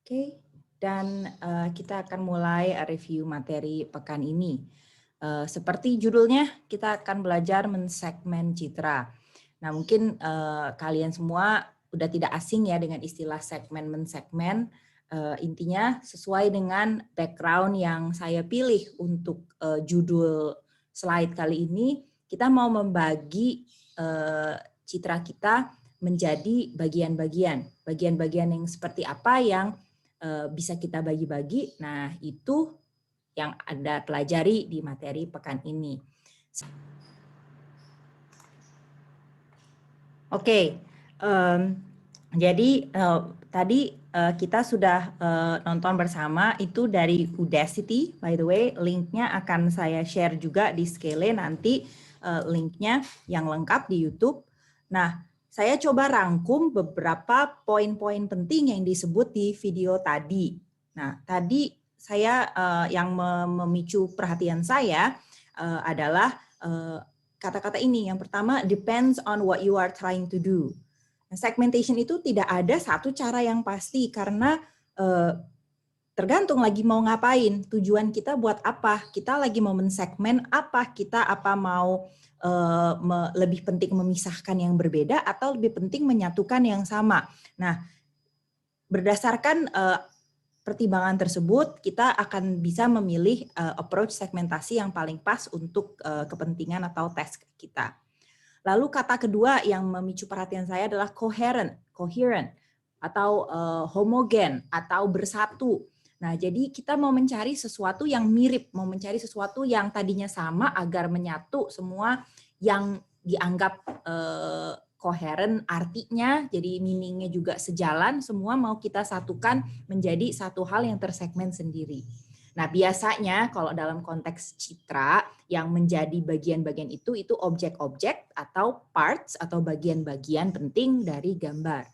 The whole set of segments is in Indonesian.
Oke, dan kita akan mulai review materi pekan ini. Seperti judulnya, kita akan belajar mensegmen citra. Nah, mungkin kalian semua udah tidak asing ya dengan istilah segmen mensegmen. Intinya sesuai dengan background yang saya pilih untuk judul slide kali ini, kita mau membagi citra kita menjadi bagian-bagian. Bagian-bagian yang seperti apa yang bisa kita bagi-bagi. Nah, itu yang Anda pelajari di materi pekan ini. Oke, jadi tadi kita sudah nonton bersama itu dari Udacity. By the way, linknya akan saya share juga di Scale nanti, linknya yang lengkap di YouTube. Nah, saya coba rangkum beberapa poin-poin penting yang disebut di video tadi. Nah, tadi saya yang memicu perhatian saya adalah kata-kata ini. Yang pertama, depends on what you are trying to do. Nah, segmentation itu tidak ada satu cara yang pasti karena tergantung lagi mau ngapain, tujuan kita buat apa, kita lagi mau mensegmen apa, kita apa mau lebih penting memisahkan yang berbeda atau lebih penting menyatukan yang sama. Nah, berdasarkan pertimbangan tersebut, kita akan bisa memilih approach segmentasi yang paling pas untuk kepentingan atau task kita. Lalu kata kedua yang memicu perhatian saya adalah coherent atau homogen atau bersatu. Nah, jadi kita mau mencari sesuatu yang mirip, mau mencari sesuatu yang tadinya sama agar menyatu semua yang dianggap koheren artinya, jadi meaningnya juga sejalan, semua mau kita satukan menjadi satu hal yang tersegmen sendiri. Nah, biasanya kalau dalam konteks citra yang menjadi bagian-bagian itu objek-objek atau parts atau bagian-bagian penting dari gambar.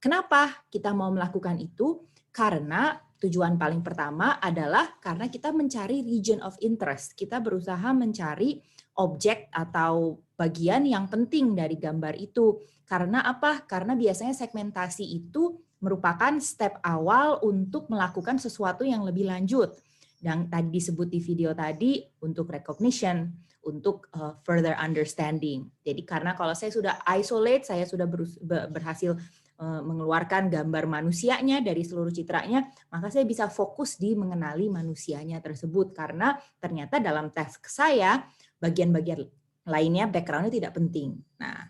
Kenapa kita mau melakukan itu? Karena tujuan paling pertama adalah karena kita mencari region of interest. Kita berusaha mencari objek atau bagian yang penting dari gambar itu. Karena apa? Karena biasanya segmentasi itu merupakan step awal untuk melakukan sesuatu yang lebih lanjut. Yang tadi disebut di video tadi untuk recognition, untuk further understanding. Jadi karena kalau saya sudah isolate, saya sudah berhasil mengeluarkan gambar manusianya dari seluruh citranya, maka saya bisa fokus di mengenali manusianya tersebut. Karena ternyata dalam task saya, bagian-bagian lainnya background-nya tidak penting. Nah,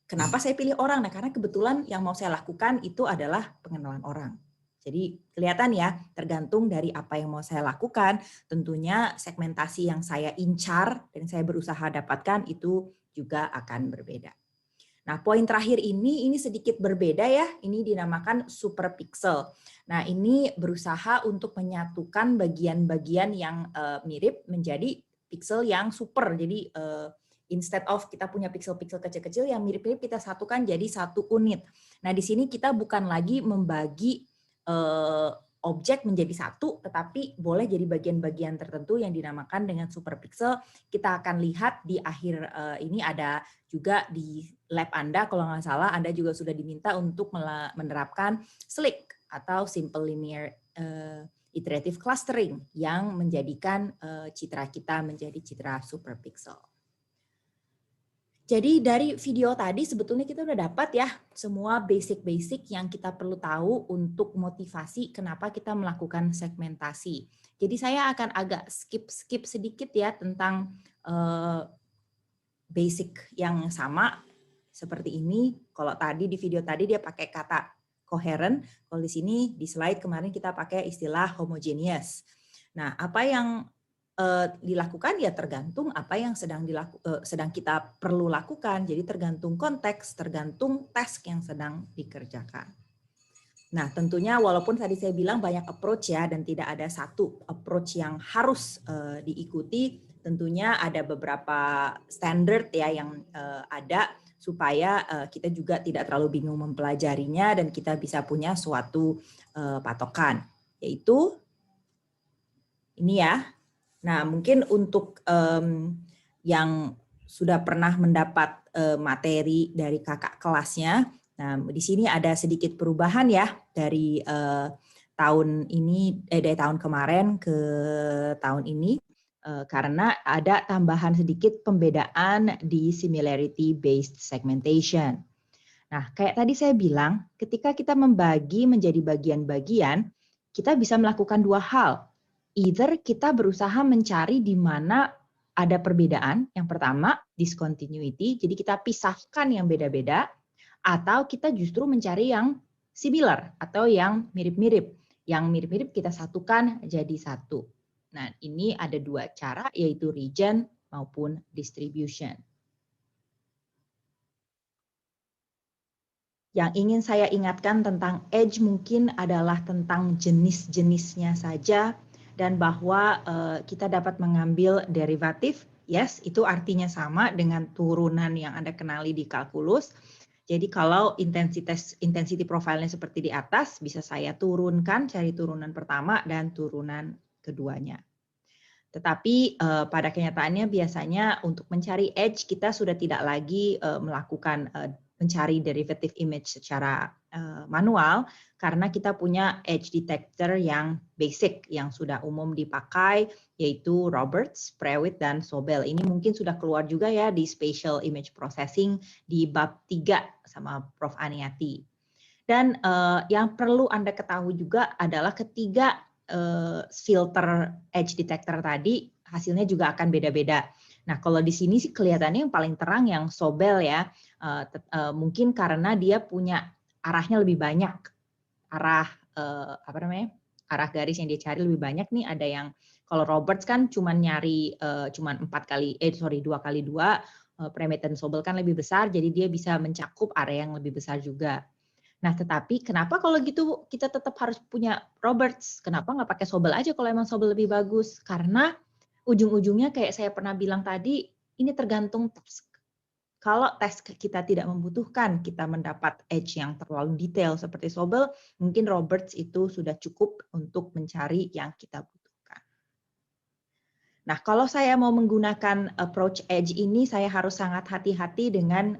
kenapa saya pilih orang? Nah, karena kebetulan yang mau saya lakukan itu adalah pengenalan orang. Jadi kelihatan ya, tergantung dari apa yang mau saya lakukan, tentunya segmentasi yang saya incar dan saya berusaha dapatkan itu juga akan berbeda. Nah, poin terakhir ini sedikit berbeda ya, ini dinamakan superpixel. Nah, ini berusaha untuk menyatukan bagian-bagian yang mirip menjadi pixel yang super. Jadi instead of kita punya pixel-pixel kecil-kecil yang mirip-mirip, kita satukan jadi satu unit. Nah, di sini kita bukan lagi membagi objek menjadi satu, tetapi boleh jadi bagian-bagian tertentu yang dinamakan dengan superpixel. Kita akan lihat di akhir ini ada juga di lab Anda, kalau nggak salah, Anda juga sudah diminta untuk menerapkan SLIC atau Simple Linear Iterative Clustering yang menjadikan citra kita menjadi citra superpixel. Jadi dari video tadi sebetulnya kita udah dapat ya semua basic-basic yang kita perlu tahu untuk motivasi kenapa kita melakukan segmentasi. Jadi saya akan agak skip sedikit ya tentang basic yang sama seperti ini. Kalau tadi di video tadi dia pakai kata coherent, kalau di sini di slide kemarin kita pakai istilah homogeneous. Nah, apa yang dilakukan ya tergantung apa yang sedang kita perlu lakukan. Jadi tergantung konteks, tergantung task yang sedang dikerjakan. Nah, tentunya walaupun tadi saya bilang banyak approach ya dan tidak ada satu approach yang harus diikuti, tentunya ada beberapa standard ya yang ada supaya kita juga tidak terlalu bingung mempelajarinya dan kita bisa punya suatu patokan, yaitu ini ya. Nah, mungkin untuk yang sudah pernah mendapat materi dari kakak kelasnya, nah di sini ada sedikit perubahan ya dari tahun ini dari tahun kemarin ke tahun ini karena ada tambahan sedikit pembedaan di similarity based segmentation. Nah, kayak tadi saya bilang, ketika kita membagi menjadi bagian-bagian, kita bisa melakukan dua hal. Either kita berusaha mencari di mana ada perbedaan, yang pertama discontinuity, jadi kita pisahkan yang beda-beda, atau kita justru mencari yang similar atau yang mirip-mirip. Yang mirip-mirip kita satukan jadi satu. Nah, ini ada dua cara, yaitu region maupun distribution. Yang ingin saya ingatkan tentang edge mungkin adalah tentang jenis-jenisnya saja dan bahwa kita dapat mengambil derivatif. Yes, itu artinya sama dengan turunan yang Anda kenali di kalkulus. Jadi kalau intensity profile-nya seperti di atas, bisa saya turunkan, cari turunan pertama dan turunan keduanya. Tetapi pada kenyataannya biasanya untuk mencari edge kita sudah tidak lagi melakukan mencari derivative image secara manual karena kita punya edge detector yang basic yang sudah umum dipakai yaitu Roberts, Prewitt, dan Sobel. Ini mungkin sudah keluar juga ya di Spatial Image Processing di bab 3 sama Prof. Aniati. Dan yang perlu Anda ketahui juga adalah ketiga filter edge detector tadi hasilnya juga akan beda-beda. Nah, kalau di sini sih kelihatannya yang paling terang yang Sobel ya, mungkin karena dia punya arahnya lebih banyak, arah apa namanya, arah garis yang dia cari lebih banyak nih. Ada yang kalau Roberts kan cuma nyari cuma 2x2, Prewitt dan Sobel kan lebih besar, jadi dia bisa mencakup area yang lebih besar juga. Nah, tetapi kenapa kalau gitu kita tetap harus punya Roberts? Kenapa nggak pakai Sobel aja kalau emang Sobel lebih bagus? Karena ujung-ujungnya kayak saya pernah bilang tadi, ini tergantung task. Kalau task kita tidak membutuhkan kita mendapat edge yang terlalu detail seperti Sobel, mungkin Roberts itu sudah cukup untuk mencari yang kita butuhkan. Nah, kalau saya mau menggunakan approach edge ini, saya harus sangat hati-hati dengan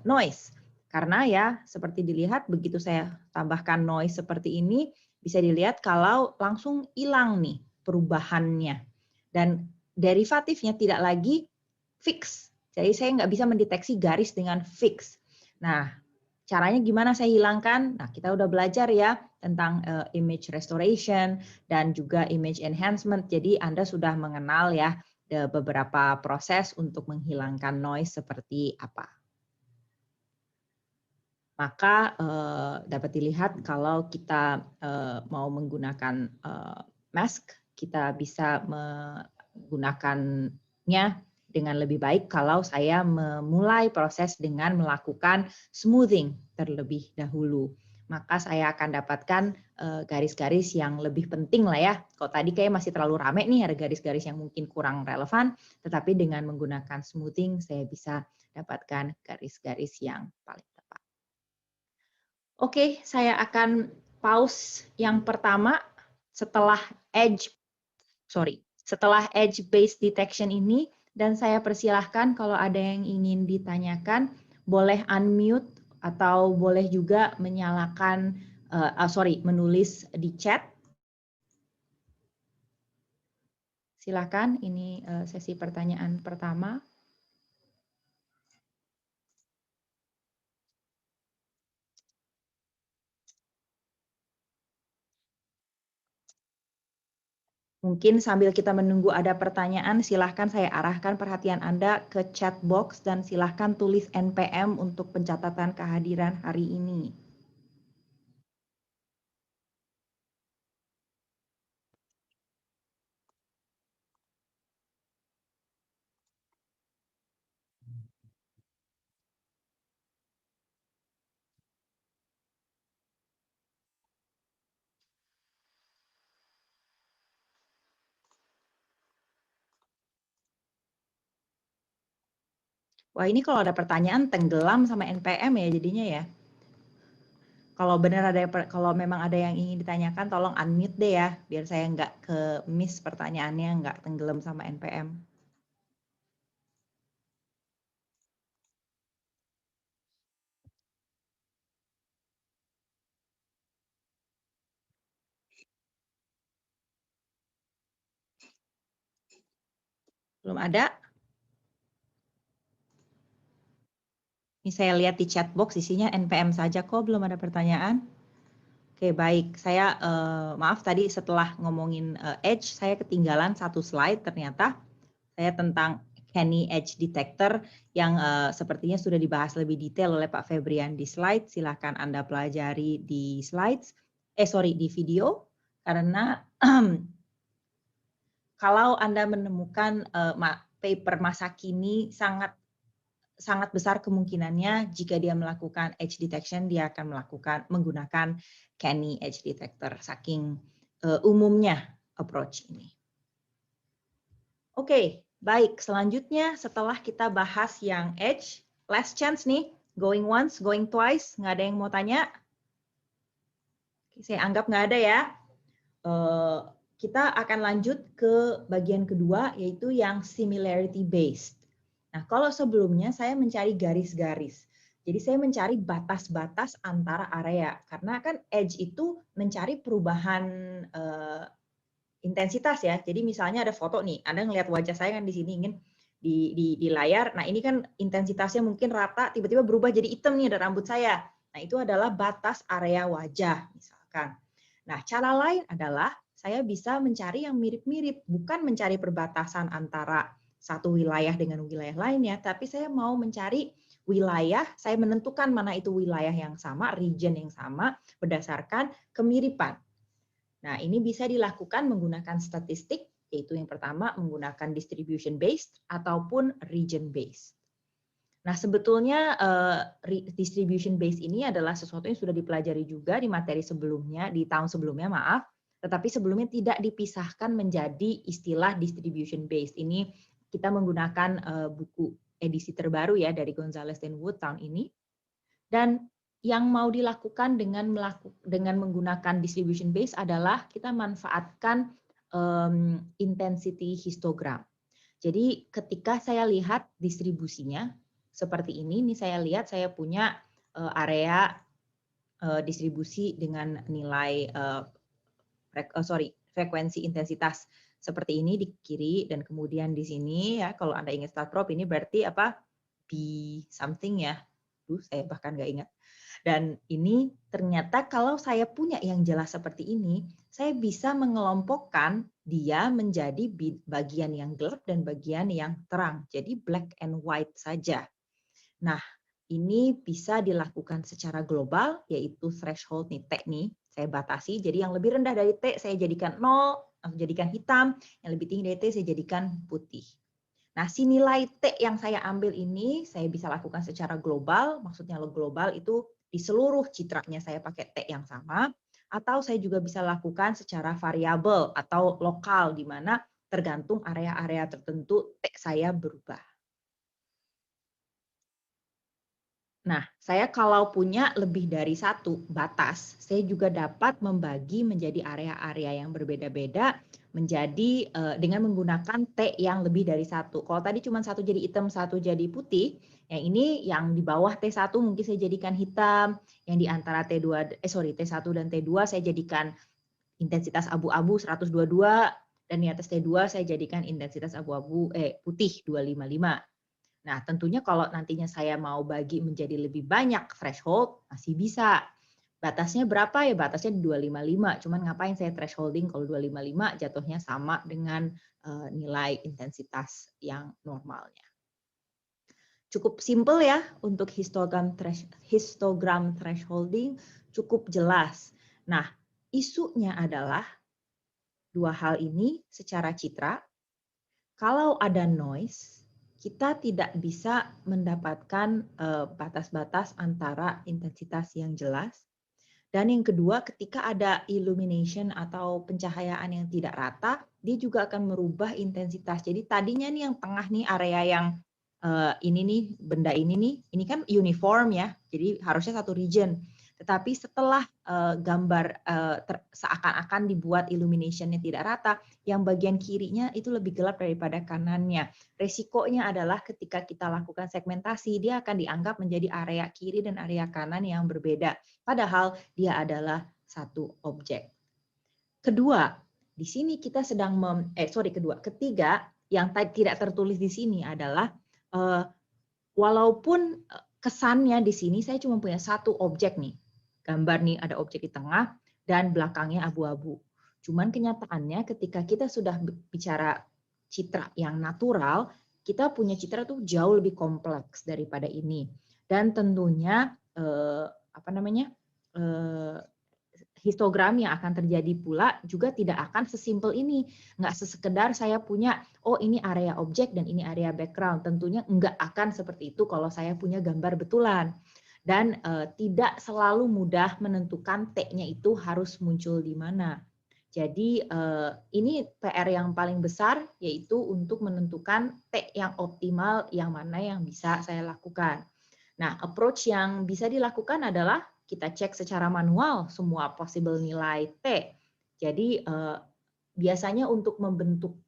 noise. Karena ya, seperti dilihat, begitu saya tambahkan noise seperti ini, bisa dilihat kalau langsung hilang nih perubahannya. Dan derivatifnya tidak lagi fix. Jadi saya nggak bisa mendeteksi garis dengan fix. Nah, caranya gimana saya hilangkan? Nah, kita udah belajar ya tentang image restoration dan juga image enhancement. Jadi Anda sudah mengenal ya beberapa proses untuk menghilangkan noise seperti apa. Maka dapat dilihat kalau kita mau menggunakan mask, kita bisa menggunakannya dengan lebih baik kalau saya memulai proses dengan melakukan smoothing terlebih dahulu. Maka saya akan dapatkan garis-garis yang lebih penting lah ya. Kalau tadi kayak masih terlalu rame nih, ada garis-garis yang mungkin kurang relevan, tetapi dengan menggunakan smoothing saya bisa dapatkan garis-garis yang paling tepat. Oke, saya akan pause yang pertama setelah edge based detection ini dan saya persilahkan kalau ada yang ingin ditanyakan boleh unmute atau boleh juga menyalakan menulis di chat. Silakan, ini sesi pertanyaan pertama. Mungkin sambil kita menunggu ada pertanyaan, silahkan saya arahkan perhatian Anda ke chat box dan silahkan tulis NPM untuk pencatatan kehadiran hari ini. Wah, ini kalau ada pertanyaan tenggelam sama NPM ya jadinya ya. Kalau benar ada kalau memang ada yang ingin ditanyakan tolong unmute deh ya biar saya nggak ke miss pertanyaannya, nggak tenggelam sama NPM. Belum ada? Ini saya lihat di chat box isinya NPM saja kok, belum ada pertanyaan. Oke, baik. Saya maaf tadi setelah ngomongin edge, saya ketinggalan satu slide ternyata. Saya tentang Kenny Edge Detector yang sepertinya sudah dibahas lebih detail oleh Pak Febrian di slide. Silahkan Anda pelajari di slides, di video. Karena kalau Anda menemukan paper masa kini sangat besar kemungkinannya jika dia melakukan edge detection, dia akan menggunakan Kenny Edge Detector, saking umumnya approach ini. Oke, baik. Selanjutnya setelah kita bahas yang edge, last chance nih, going once, going twice, nggak ada yang mau tanya? Saya anggap nggak ada ya. Kita akan lanjut ke bagian kedua, yaitu yang similarity based. Nah, kalau sebelumnya saya mencari garis-garis. Jadi saya mencari batas-batas antara area. Karena kan edge itu mencari perubahan intensitas ya. Jadi misalnya ada foto nih, Anda ngelihat wajah saya kan di sini ingin di layar. Nah, ini kan intensitasnya mungkin rata, tiba-tiba berubah jadi hitam nih ada rambut saya. Nah, itu adalah batas area wajah misalkan. Nah, cara lain adalah saya bisa mencari yang mirip-mirip, bukan mencari perbatasan antara satu wilayah dengan wilayah lainnya, tapi saya mau mencari wilayah, saya menentukan mana itu wilayah yang sama, region yang sama, berdasarkan kemiripan. Nah, ini bisa dilakukan menggunakan statistik, yaitu yang pertama menggunakan distribution based ataupun region based. Nah, sebetulnya distribution based ini adalah sesuatu yang sudah dipelajari juga di materi sebelumnya, di tahun sebelumnya, maaf, tetapi sebelumnya tidak dipisahkan menjadi istilah distribution based. Ini kita menggunakan buku edisi terbaru ya dari Gonzalez dan Wood tahun ini. Dan yang mau dilakukan dengan menggunakan distribution base adalah kita manfaatkan intensity histogram. Jadi ketika saya lihat distribusinya seperti ini saya lihat saya punya area distribusi dengan nilai frekuensi intensitas seperti ini di kiri, dan kemudian di sini ya, kalau Anda ingat start probe ini berarti apa? B something ya. Saya bahkan nggak ingat. Dan ini ternyata kalau saya punya yang jelas seperti ini, saya bisa mengelompokkan dia menjadi bagian yang gelap dan bagian yang terang. Jadi black and white saja. Nah, ini bisa dilakukan secara global, yaitu threshold nih, T nih, saya batasi. Jadi yang lebih rendah dari T saya jadikan 0, atau jadikan hitam, yang lebih tinggi dari T saya jadikan putih. Nah, si nilai T yang saya ambil ini saya bisa lakukan secara global, maksudnya global itu di seluruh citranya saya pakai T yang sama, atau saya juga bisa lakukan secara variabel atau lokal, di mana tergantung area-area tertentu T saya berubah. Nah, saya kalau punya lebih dari satu batas, saya juga dapat membagi menjadi area-area yang berbeda-beda menjadi dengan menggunakan T yang lebih dari satu. Kalau tadi cuma satu jadi hitam, satu jadi putih, yang ini yang di bawah T1 mungkin saya jadikan hitam, yang di antara T1 dan T2 saya jadikan intensitas abu-abu 122, dan di atas T2 saya jadikan intensitas abu-abu putih 255. Nah, tentunya kalau nantinya saya mau bagi menjadi lebih banyak threshold, masih bisa. Batasnya berapa ya? Batasnya 255. Cuman ngapain saya thresholding kalau 255 jatuhnya sama dengan nilai intensitas yang normalnya. Cukup simple ya untuk histogram thresholding, cukup jelas. Nah, isunya adalah dua hal ini secara citra. Kalau ada noise, kita tidak bisa mendapatkan batas-batas antara intensitas yang jelas. Dan yang kedua, ketika ada illumination atau pencahayaan yang tidak rata, dia juga akan merubah intensitas. Jadi tadinya nih yang tengah nih area yang ini nih, benda ini kan uniform ya, jadi harusnya satu region. Tetapi setelah gambar seakan-akan dibuat illuminationnya tidak rata, yang bagian kirinya itu lebih gelap daripada kanannya. Resikonya adalah ketika kita lakukan segmentasi, dia akan dianggap menjadi area kiri dan area kanan yang berbeda. Padahal dia adalah satu objek. Kedua, di sini kita sedang ketiga, yang tidak tertulis di sini adalah walaupun kesannya di sini saya cuma punya satu objek nih. Gambar nih ada objek di tengah dan belakangnya abu-abu. Cuman kenyataannya ketika kita sudah bicara citra yang natural, kita punya citra tuh jauh lebih kompleks daripada ini. Dan tentunya histogram yang akan terjadi pula juga tidak akan sesimpel ini. Nggak sesekedar saya punya, oh ini area objek dan ini area background. Tentunya nggak akan seperti itu kalau saya punya gambar betulan. Dan tidak selalu mudah menentukan T-nya itu harus muncul di mana. Jadi ini PR yang paling besar, yaitu untuk menentukan T yang optimal, yang mana yang bisa saya lakukan. Nah, approach yang bisa dilakukan adalah kita cek secara manual semua possible nilai T. Jadi biasanya untuk membentuk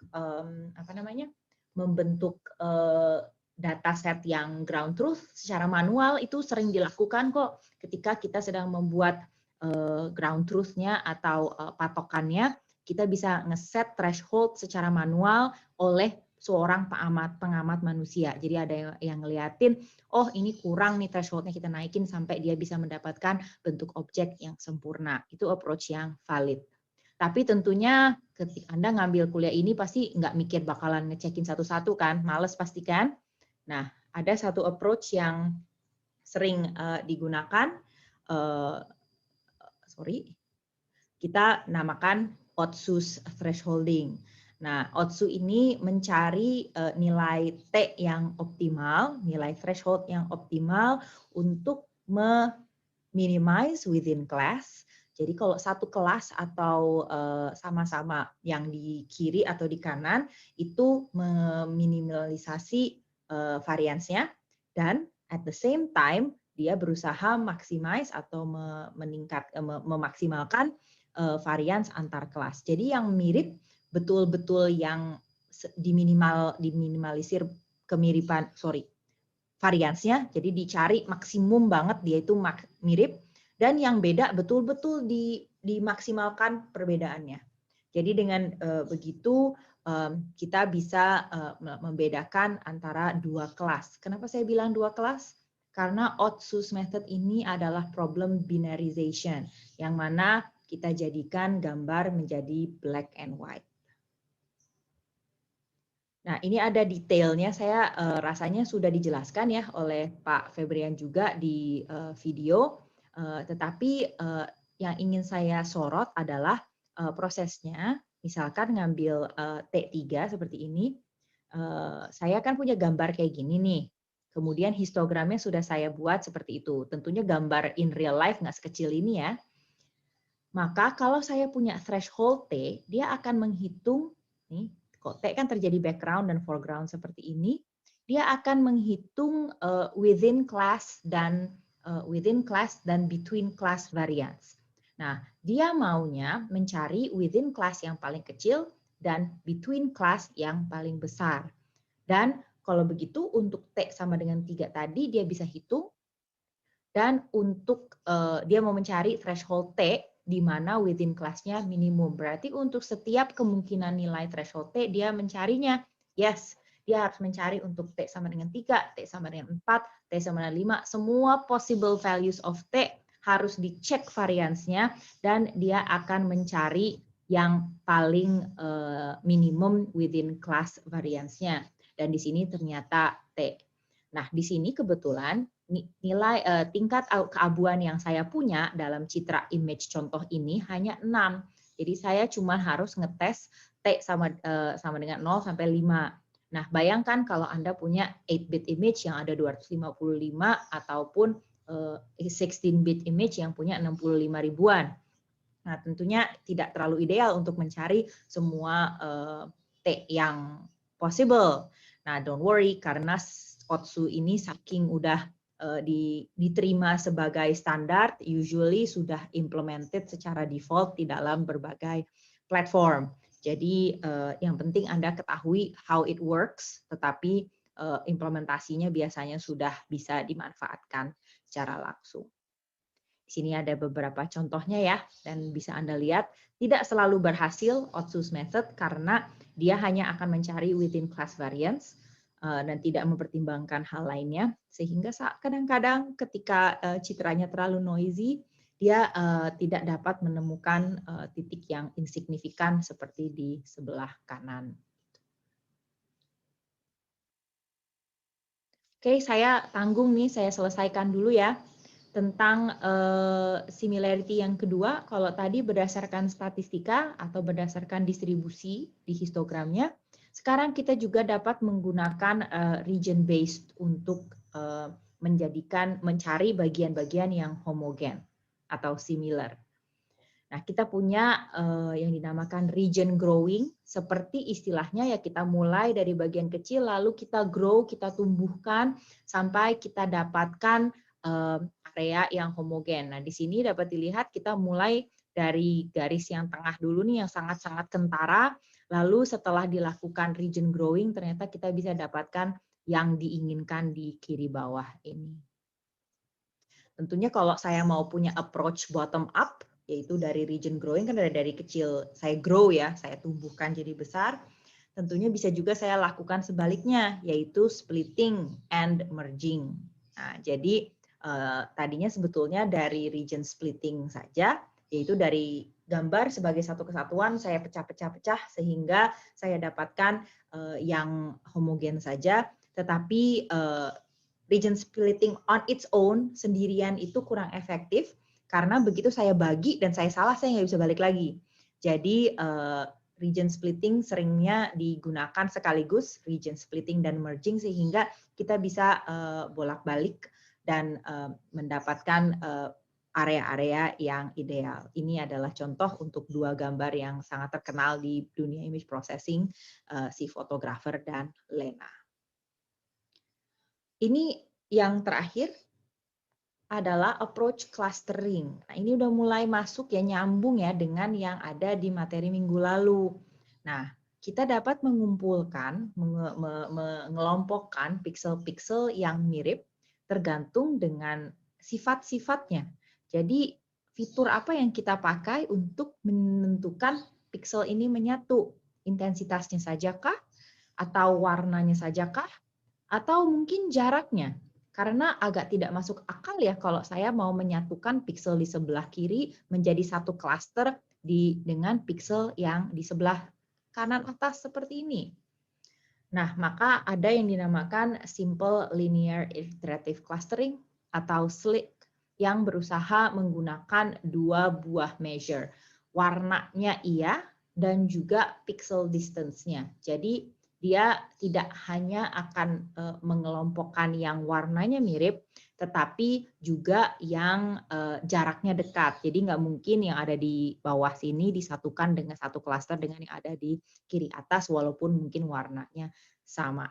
dataset yang ground truth secara manual itu sering dilakukan kok ketika kita sedang membuat ground truth-nya atau patokannya, kita bisa ngeset threshold secara manual oleh seorang pengamat manusia. Jadi ada yang ngeliatin, oh ini kurang nih thresholdnya, kita naikin sampai dia bisa mendapatkan bentuk objek yang sempurna. Itu approach yang valid. Tapi tentunya ketika Anda ngambil kuliah ini pasti nggak mikir bakalan ngecekin satu-satu kan, males pasti kan. Nah, ada satu approach yang sering digunakan, kita namakan Otsu's thresholding. Nah, Otsu ini mencari nilai T yang optimal, nilai threshold yang optimal untuk minimize within class. Jadi kalau satu kelas atau sama-sama yang di kiri atau di kanan itu meminimalisasi variansnya, dan at the same time dia berusaha maximize atau memaksimalkan varians antar kelas. Jadi yang mirip betul-betul yang diminimalisir variansnya, jadi dicari maksimum banget dia itu mirip, dan yang beda betul-betul dimaksimalkan perbedaannya. Jadi dengan begitu kita bisa membedakan antara dua kelas. Kenapa saya bilang dua kelas? Karena Otsu's method ini adalah problem binarization, yang mana kita jadikan gambar menjadi black and white. Nah, ini ada detailnya, saya rasanya sudah dijelaskan ya oleh Pak Febrian juga di video, tetapi yang ingin saya sorot adalah prosesnya. Misalkan ngambil T3 seperti ini, saya kan punya gambar kayak gini nih, kemudian histogramnya sudah saya buat seperti itu. Tentunya gambar in real life nggak sekecil ini ya. Maka kalau saya punya threshold T, dia akan menghitung, nih, kok T kan terjadi background dan foreground seperti ini, dia akan menghitung within class dan between class variance. Nah, dia maunya mencari within class yang paling kecil dan between class yang paling besar. Dan kalau begitu untuk T sama dengan 3 tadi dia bisa hitung, dan untuk dia mau mencari threshold T di mana within class-nya minimum. Berarti untuk setiap kemungkinan nilai threshold T, dia mencarinya. Yes, dia harus mencari untuk T sama dengan 3, T sama dengan 4, T sama dengan 5. Semua possible values of T harus dicek variansnya, dan dia akan mencari yang paling minimum within class variansnya. Dan di sini ternyata T. Nah, di sini kebetulan nilai tingkat keabuan yang saya punya dalam citra image contoh ini hanya 6. Jadi saya cuma harus ngetes T sama dengan 0 sampai 5. Nah, bayangkan kalau Anda punya 8-bit image yang ada 255 ataupun 16-bit image yang punya 65 ribuan. Nah, tentunya tidak terlalu ideal untuk mencari semua T yang possible. Nah, don't worry, karena Otsu ini saking udah diterima sebagai standar, usually sudah implemented secara default di dalam berbagai platform. Jadi yang penting Anda ketahui how it works, tetapi implementasinya biasanya sudah bisa dimanfaatkan secara langsung. Di sini ada beberapa contohnya ya, dan bisa Anda lihat tidak selalu berhasil Otsu's method karena dia hanya akan mencari within class variance dan tidak mempertimbangkan hal lainnya, sehingga kadang-kadang ketika citranya terlalu noisy, dia tidak dapat menemukan titik yang insignifikan seperti di sebelah kanan. Oke, saya tanggung nih, saya selesaikan dulu ya. Tentang similarity yang kedua, kalau tadi berdasarkan statistika atau berdasarkan distribusi di histogramnya, sekarang kita juga dapat menggunakan region based untuk mencari bagian-bagian yang homogen atau similar. Nah, kita punya yang dinamakan region growing, seperti istilahnya ya kita mulai dari bagian kecil, lalu kita grow, kita tumbuhkan, sampai kita dapatkan area yang homogen. Nah, di sini dapat dilihat kita mulai dari garis yang tengah dulu nih, yang sangat-sangat kentara, lalu setelah dilakukan region growing, ternyata kita bisa dapatkan yang diinginkan di kiri bawah ini. Tentunya kalau saya mau punya approach bottom up, yaitu dari region growing, kan dari kecil saya grow ya, saya tumbuhkan jadi besar. Tentunya bisa juga saya lakukan sebaliknya, yaitu splitting and merging. Nah, jadi tadinya sebetulnya dari region splitting saja, yaitu dari gambar sebagai satu kesatuan saya pecah-pecah-pecah sehingga saya dapatkan yang homogen saja, tetapi region splitting on its own sendirian itu kurang efektif. Karena begitu saya bagi dan saya salah, saya nggak bisa balik lagi. Jadi region splitting seringnya digunakan sekaligus, region splitting dan merging, sehingga kita bisa bolak-balik dan mendapatkan area-area yang ideal. Ini adalah contoh untuk dua gambar yang sangat terkenal di dunia image processing, si fotografer dan Lena. Ini yang terakhir adalah approach clustering. Nah, ini udah mulai masuk ya, nyambung ya dengan yang ada di materi minggu lalu. Nah, kita dapat mengumpulkan, mengelompokkan pixel-pixel yang mirip tergantung dengan sifat-sifatnya. Jadi, fitur apa yang kita pakai untuk menentukan pixel ini menyatu? Intensitasnya sajakah? Atau warnanya sajakah? Atau mungkin jaraknya? Karena agak tidak masuk akal ya kalau saya mau menyatukan pixel di sebelah kiri menjadi satu klaster dengan pixel yang di sebelah kanan atas seperti ini. Nah, maka ada yang dinamakan Simple Linear Iterative Clustering atau SLIC yang berusaha menggunakan dua buah measure. Warnanya iya dan juga pixel distance-nya. Jadi dia tidak hanya akan mengelompokkan yang warnanya mirip, tetapi juga yang jaraknya dekat. Jadi nggak mungkin yang ada di bawah sini disatukan dengan satu klaster dengan yang ada di kiri atas, walaupun mungkin warnanya sama.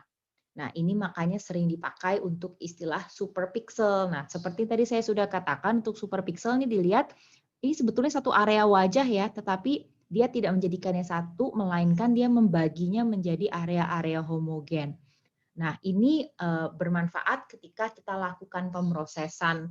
Nah, ini makanya sering dipakai untuk istilah superpixel. Nah, seperti tadi saya sudah katakan, untuk superpixel ini dilihat, ini sebetulnya satu area wajah ya, tetapi dia tidak menjadikannya satu, melainkan dia membaginya menjadi area-area homogen. Nah, ini bermanfaat ketika kita lakukan pemrosesan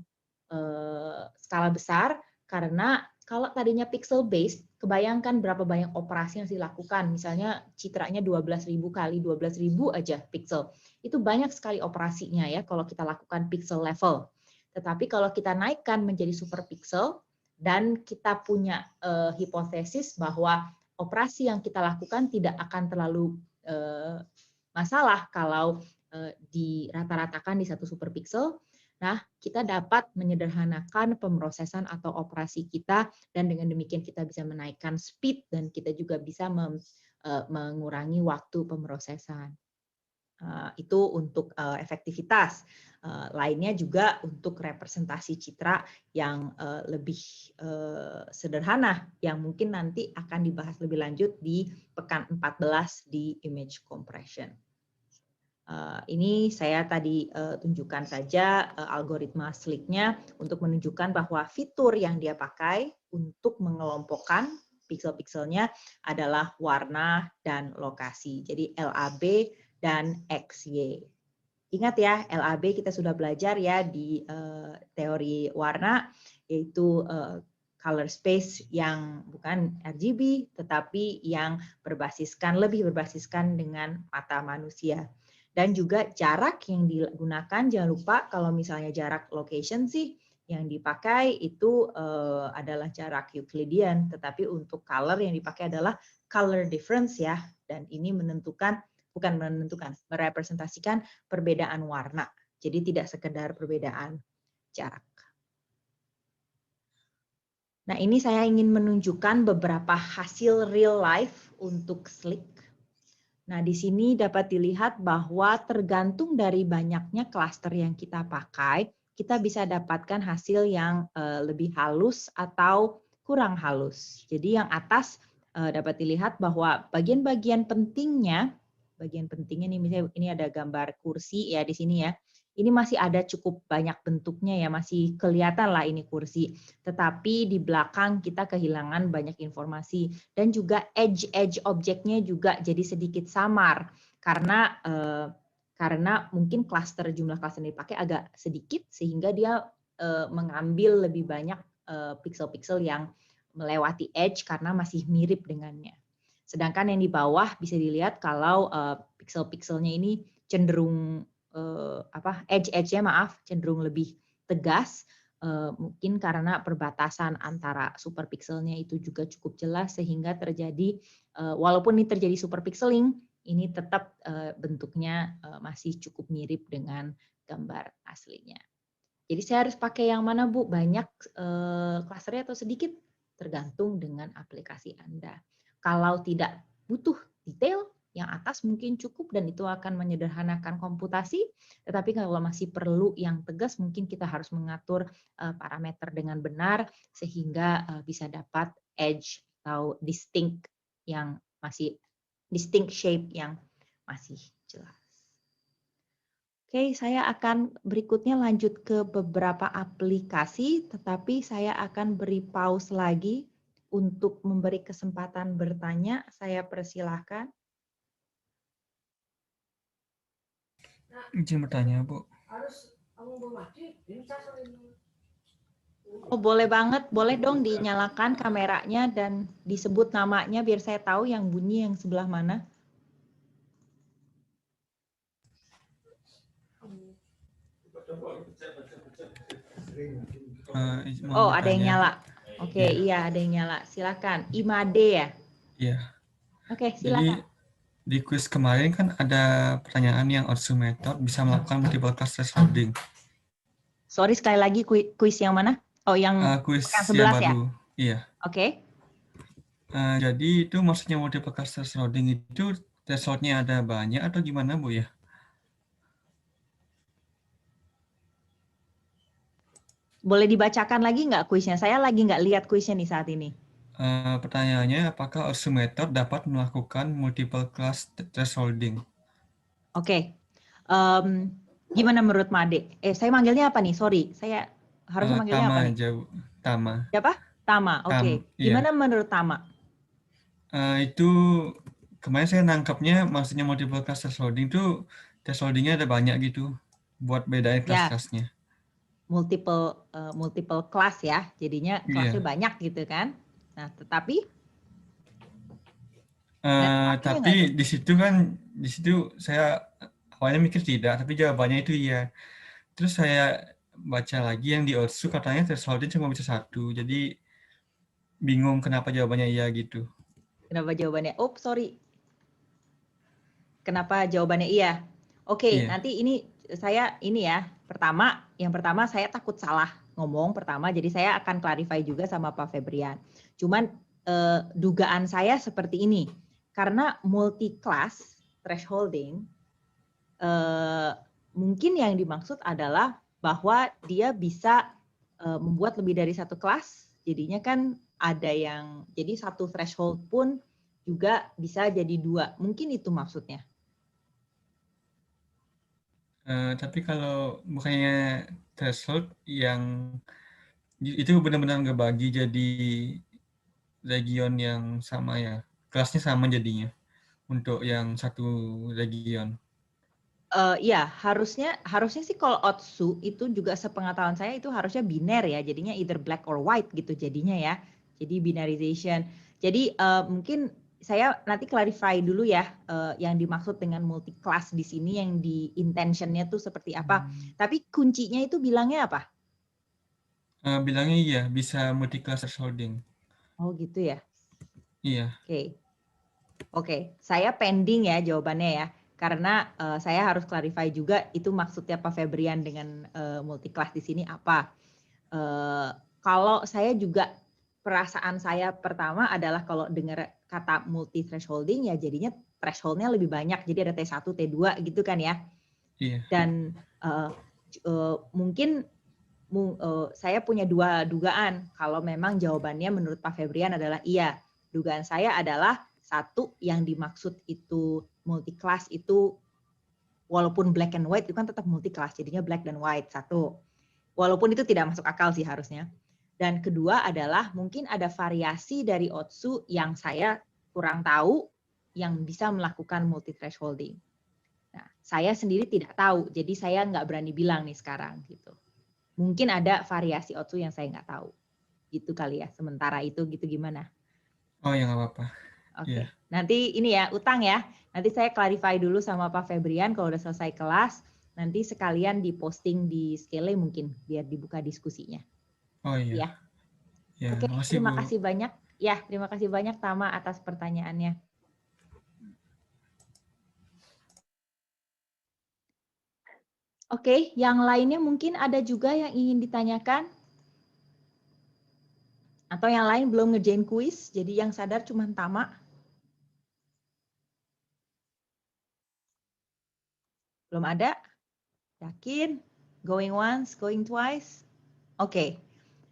skala besar, karena kalau tadinya pixel based, kebayangkan berapa banyak operasi yang dilakukan. Misalnya citranya 12.000 kali 12.000 aja pixel. Itu banyak sekali operasinya ya kalau kita lakukan pixel level. Tetapi kalau kita naikkan menjadi super pixel, dan kita punya hipotesis bahwa operasi yang kita lakukan tidak akan terlalu masalah kalau dirata-ratakan di satu super pixel. Nah, kita dapat menyederhanakan pemrosesan atau operasi kita, dan dengan demikian kita bisa menaikkan speed dan kita juga bisa mengurangi waktu pemrosesan. Itu untuk efektivitas. Lainnya juga untuk representasi citra yang lebih sederhana, yang mungkin nanti akan dibahas lebih lanjut di pekan 14 di image compression. Ini saya tadi tunjukkan saja algoritma SLIC-nya untuk menunjukkan bahwa fitur yang dia pakai untuk mengelompokkan pixel-pixelnya adalah warna dan lokasi. Jadi LAB dan XY. Ingat ya, LAB kita sudah belajar ya di teori warna, yaitu color space yang bukan RGB, tetapi yang lebih berbasiskan dengan mata manusia. Dan juga jarak yang digunakan, jangan lupa kalau misalnya jarak location sih, yang dipakai itu adalah jarak Euclidean, tetapi untuk color yang dipakai adalah color difference ya, dan ini merepresentasikan perbedaan warna. Jadi tidak sekedar perbedaan jarak. Nah, ini saya ingin menunjukkan beberapa hasil real life untuk Slick. Nah, di sini dapat dilihat bahwa tergantung dari banyaknya klaster yang kita pakai, kita bisa dapatkan hasil yang lebih halus atau kurang halus. Jadi yang atas dapat dilihat bahwa bagian-bagian pentingnya nih, misalnya ini ada gambar kursi ya di sini ya. Ini masih ada cukup banyak bentuknya ya, masih kelihatan lah ini kursi. Tetapi di belakang kita kehilangan banyak informasi. Dan juga edge objeknya juga jadi sedikit samar. Karena mungkin jumlah klaster yang dipakai agak sedikit, sehingga dia mengambil lebih banyak pixel-pixel yang melewati edge karena masih mirip dengannya. Sedangkan yang di bawah bisa dilihat kalau pixel-pixelnya ini cenderung edge-nya cenderung lebih tegas, mungkin karena perbatasan antara superpixelnya itu juga cukup jelas sehingga terjadi walaupun ini terjadi superpixeling, ini tetap bentuknya masih cukup mirip dengan gambar aslinya. Jadi saya harus pakai yang mana Bu? Banyak klasternya atau sedikit? Tergantung dengan aplikasi Anda. Kalau tidak butuh detail, yang atas mungkin cukup dan itu akan menyederhanakan komputasi, tetapi kalau masih perlu yang tegas, mungkin kita harus mengatur parameter dengan benar sehingga bisa dapat edge atau distinct shape yang masih jelas. Oke, saya akan berikutnya lanjut ke beberapa aplikasi, tetapi saya akan beri pause lagi untuk memberi kesempatan bertanya. Saya persilahkan. Izin bertanya, Bu. Oh, boleh banget. Boleh dong dinyalakan kameranya dan disebut namanya biar saya tahu yang bunyi yang sebelah mana. Oh, ada yang nyala. Oke, iya ada yang nyala. Silakan. Imade ya? Iya. Oke, Jadi silakan. di kuis kemarin kan ada pertanyaan yang Orsu method bisa melakukan multiple class thresholding. Sorry sekali lagi kuis yang mana? Oh, yang kuis pekan 11 yang ya? baru. Iya. Oke. Jadi itu maksudnya multiple class thresholding itu thresholdnya ada banyak atau gimana Bu ya? Boleh dibacakan lagi nggak kuisnya? Saya lagi nggak lihat kuisnya nih saat ini. Pertanyaannya, apakah Orsu method dapat melakukan multiple class thresholding? Oke. Gimana menurut Made? Saya manggilnya apa nih? Sorry, saya harusnya manggilnya Tama apa nih? aja, Bu. Tama. Siapa? Tama. Oke. Iya. Gimana menurut Tama? Itu kemarin saya nangkapnya maksudnya multiple class thresholding itu thresholdingnya ada banyak gitu buat bedain Ya, kelas-kelasnya. multiple class ya. Jadinya kelasnya Iya. banyak gitu kan. Nah, tetapi Tapi di situ saya awalnya mikir tidak, tapi jawabannya itu iya. Terus saya baca lagi yang di Otsu katanya thresholding cuma bisa satu, jadi bingung kenapa jawabannya iya gitu. Kenapa jawabannya? Oh, sorry. Kenapa jawabannya iya? Oke, Iya. nanti ini ya. Yang pertama saya takut salah ngomong pertama, jadi saya akan clarify juga sama Pak Febrian. Cuman dugaan saya seperti ini, karena multi-class thresholding, mungkin yang dimaksud adalah bahwa dia bisa membuat lebih dari satu kelas, jadinya kan ada yang, jadi satu threshold pun juga bisa jadi dua, mungkin itu maksudnya. Tapi kalau bukannya threshold yang itu benar-benar nggak bagi jadi region yang sama ya, kelasnya sama jadinya untuk yang satu region. Ya, harusnya sih kalau Otsu itu juga sepengetahuan saya itu harusnya biner ya, jadinya either black or white gitu jadinya ya. Jadi binarization. Jadi mungkin saya nanti clarify dulu ya yang dimaksud dengan multi class di sini yang di intentionnya tuh seperti apa. Tapi kuncinya itu bilangnya apa? Bilangnya iya, bisa multi class thresholding. Oh gitu ya. Iya. Oke. Oke, saya pending ya jawabannya ya. Karena saya harus clarify juga itu maksudnya Pak Febrian dengan multi class di sini apa. Kalau saya juga perasaan saya pertama adalah kalau dengar kata multi thresholding ya jadinya thresholdnya lebih banyak. Jadi ada T1, T2 gitu kan ya. Iya. Dan mungkin saya punya dua dugaan kalau memang jawabannya menurut Pak Febrian adalah iya. Dugaan saya adalah satu yang dimaksud itu multi class itu walaupun black and white itu kan tetap multi class jadinya black dan white satu. Walaupun itu tidak masuk akal sih harusnya. Dan kedua adalah mungkin ada variasi dari Otsu yang saya kurang tahu yang bisa melakukan multi thresholding. Nah, saya sendiri tidak tahu, jadi saya nggak berani bilang nih sekarang gitu. Mungkin ada variasi Otsu yang saya nggak tahu. Gitu kali ya, sementara itu gitu gimana? Oh ya nggak apa-apa. Iya. Oke, nanti ini ya, utang ya. Nanti saya clarify dulu sama Pak Febrian kalau udah selesai kelas, nanti sekalian diposting di Skele mungkin, biar dibuka diskusinya. Oh iya. Ya. Ya, Oke, makasih terima Bu. kasih banyak. Ya, terima kasih banyak Tama atas pertanyaannya. Oke, yang lainnya mungkin ada juga yang ingin ditanyakan? Atau yang lain belum ngerjain kuis, jadi yang sadar cuma Tama? Belum ada? Yakin? Going once, going twice? Oke.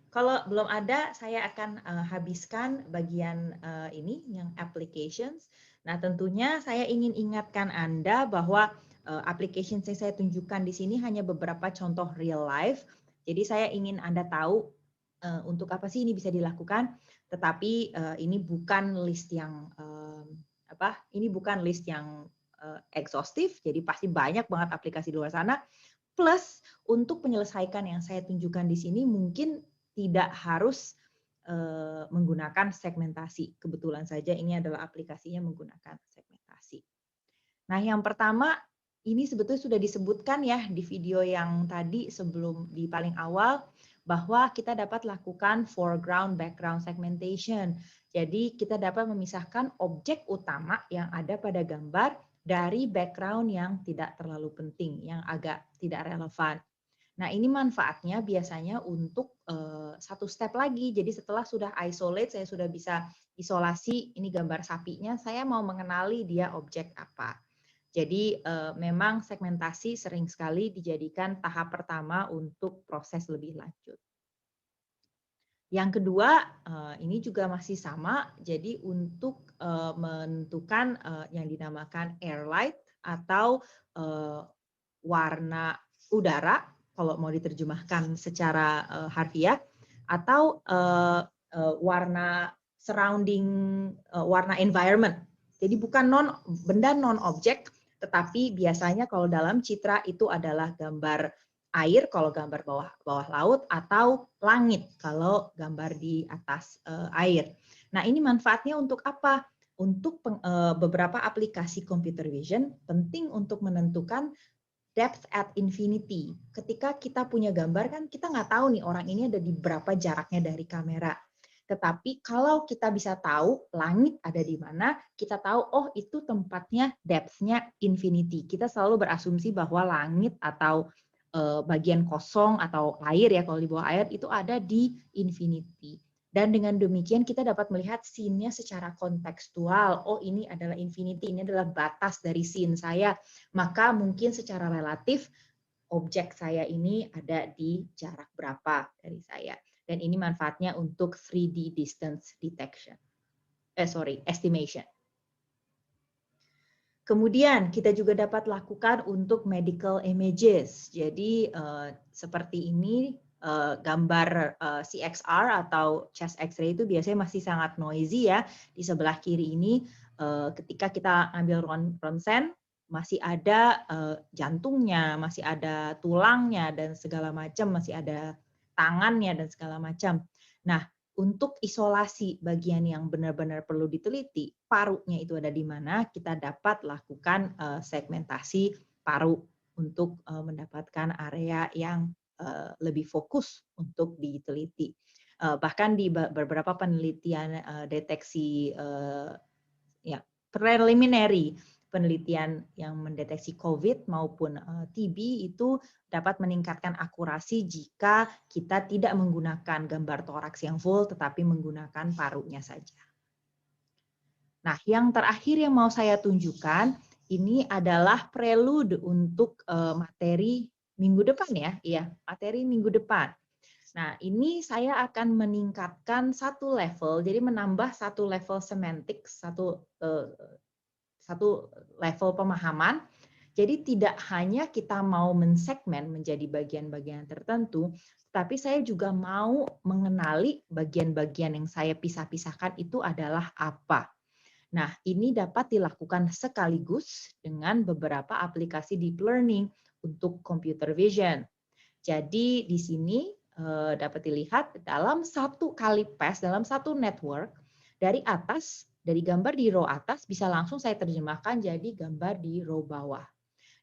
Kalau belum ada, saya akan habiskan bagian ini yang applications. Nah, tentunya saya ingin ingatkan Anda bahwa applications yang saya tunjukkan di sini hanya beberapa contoh real life. Jadi saya ingin Anda tahu untuk apa sih ini bisa dilakukan. Tetapi ini bukan list yang Ini bukan list yang ekshaustif. Jadi pasti banyak banget aplikasi di luar sana. Plus untuk penyelesaikan yang saya tunjukkan di sini mungkin tidak harus menggunakan segmentasi. Kebetulan saja ini adalah aplikasinya menggunakan segmentasi. Nah, yang pertama ini sebetulnya sudah disebutkan ya di video yang tadi sebelum di paling awal bahwa kita dapat lakukan foreground background segmentation. Jadi kita dapat memisahkan objek utama yang ada pada gambar dari background yang tidak terlalu penting, yang agak tidak relevan. Nah, ini manfaatnya biasanya untuk satu step lagi. Jadi setelah sudah isolate, saya sudah bisa isolasi, ini gambar sapinya, saya mau mengenali dia objek apa. Jadi memang segmentasi sering sekali dijadikan tahap pertama untuk proses lebih lanjut. Yang kedua, ini juga masih sama, jadi untuk menentukan yang dinamakan air light atau warna udara, kalau mau diterjemahkan secara harfiah, atau warna surrounding, warna environment. Jadi bukan benda non objek, tetapi biasanya kalau dalam citra itu adalah gambar air kalau gambar bawah laut atau langit kalau gambar di atas air. Nah, ini manfaatnya untuk apa? Untuk beberapa aplikasi computer vision penting untuk menentukan depth at infinity. Ketika kita punya gambar kan kita nggak tahu nih orang ini ada di berapa jaraknya dari kamera. Tetapi kalau kita bisa tahu langit ada di mana, kita tahu oh itu tempatnya depth-nya infinity. Kita selalu berasumsi bahwa langit atau bagian kosong atau air ya kalau di bawah air itu ada di infinity. Dan dengan demikian kita dapat melihat scene-nya secara kontekstual. Oh ini adalah infinity, ini adalah batas dari scene saya. Maka mungkin secara relatif objek saya ini ada di jarak berapa dari saya. Dan ini manfaatnya untuk 3D distance detection. Estimation. Kemudian kita juga dapat lakukan untuk medical images. Jadi seperti ini gambar CXR atau chest X-ray itu biasanya masih sangat noisy ya. Di sebelah kiri ini ketika kita ambil ronsen, masih ada jantungnya, masih ada tulangnya dan segala macam, masih ada tangannya dan segala macam. Nah, untuk isolasi bagian yang benar-benar perlu diteliti, parunya itu ada di mana, kita dapat lakukan segmentasi paru untuk mendapatkan area yang lebih fokus untuk diteliti. Bahkan di beberapa penelitian deteksi ya preliminary, penelitian yang mendeteksi COVID maupun TB itu dapat meningkatkan akurasi jika kita tidak menggunakan gambar toraks yang full, tetapi menggunakan parunya saja. Nah, yang terakhir yang mau saya tunjukkan, ini adalah prelude untuk materi minggu depan ya. Iya, materi minggu depan. Nah, ini saya akan meningkatkan satu level, jadi menambah satu level semantik, satu level pemahaman. Jadi tidak hanya kita mau mensegmen menjadi bagian-bagian tertentu, tapi saya juga mau mengenali bagian-bagian yang saya pisah-pisahkan itu adalah apa. Nah, ini dapat dilakukan sekaligus dengan beberapa aplikasi deep learning untuk computer vision. Jadi di sini dapat dilihat dalam satu kali pass, dalam satu network, dari atas, dari gambar di row atas bisa langsung saya terjemahkan jadi gambar di row bawah.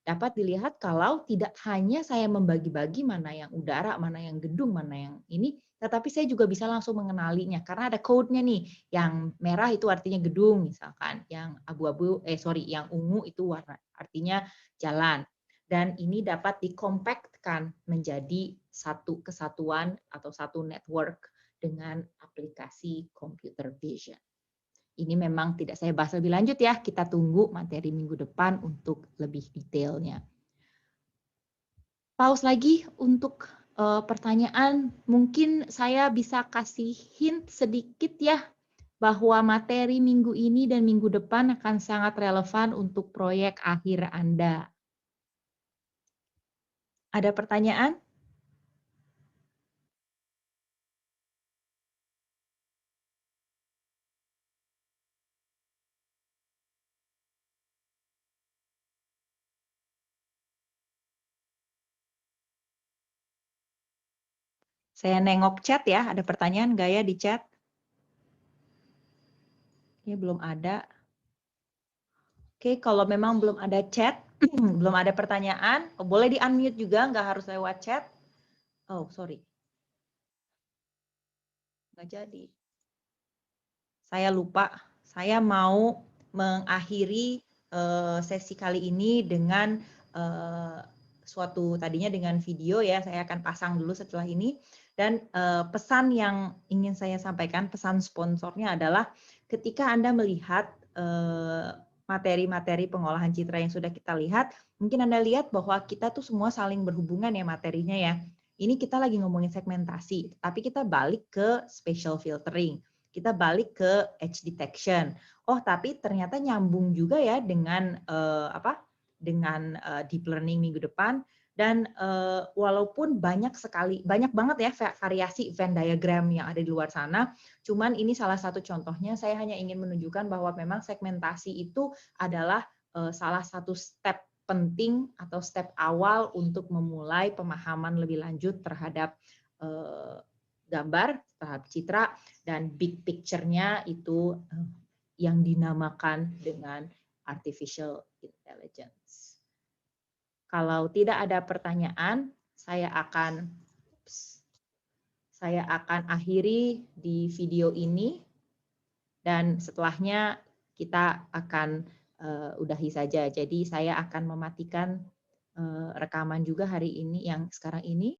Dapat dilihat kalau tidak hanya saya membagi-bagi mana yang udara, mana yang gedung, mana yang ini, tetapi saya juga bisa langsung mengenalinya karena ada code-nya nih. Yang merah itu artinya gedung misalkan, yang abu-abu yang ungu itu warna artinya jalan. Dan ini dapat dikompaktkan menjadi satu kesatuan atau satu network dengan aplikasi computer vision. Ini memang tidak saya bahas lebih lanjut ya, kita tunggu materi minggu depan untuk lebih detailnya. Pause lagi untuk pertanyaan, mungkin saya bisa kasih hint sedikit ya, bahwa materi minggu ini dan minggu depan akan sangat relevan untuk proyek akhir Anda. Ada pertanyaan? Saya nengok chat ya, ada pertanyaan nggak ya di chat? Oke, belum ada. Oke, kalau memang belum ada chat, belum ada pertanyaan, boleh di-unmute juga, nggak harus lewat chat. Oh, sorry. Nggak jadi. Saya lupa, saya mau mengakhiri sesi kali ini dengan tadinya dengan video ya, saya akan pasang dulu setelah ini. Dan pesan yang ingin saya sampaikan, pesan sponsornya adalah ketika Anda melihat materi-materi pengolahan citra yang sudah kita lihat, mungkin Anda lihat bahwa kita tuh semua saling berhubungan ya materinya ya. Ini kita lagi ngomongin segmentasi, tapi kita balik ke spatial filtering. Kita balik ke edge detection. Oh, tapi ternyata nyambung juga ya dengan deep learning minggu depan. Dan walaupun banyak banget ya variasi Venn diagram yang ada di luar sana, cuman ini salah satu contohnya. Saya hanya ingin menunjukkan bahwa memang segmentasi itu adalah salah satu step penting atau step awal untuk memulai pemahaman lebih lanjut terhadap gambar, terhadap citra, dan big picture-nya itu yang dinamakan dengan artificial intelligence. Kalau tidak ada pertanyaan, saya akan akhiri di video ini, dan setelahnya kita akan udahi saja. Jadi saya akan mematikan rekaman juga hari ini yang sekarang ini.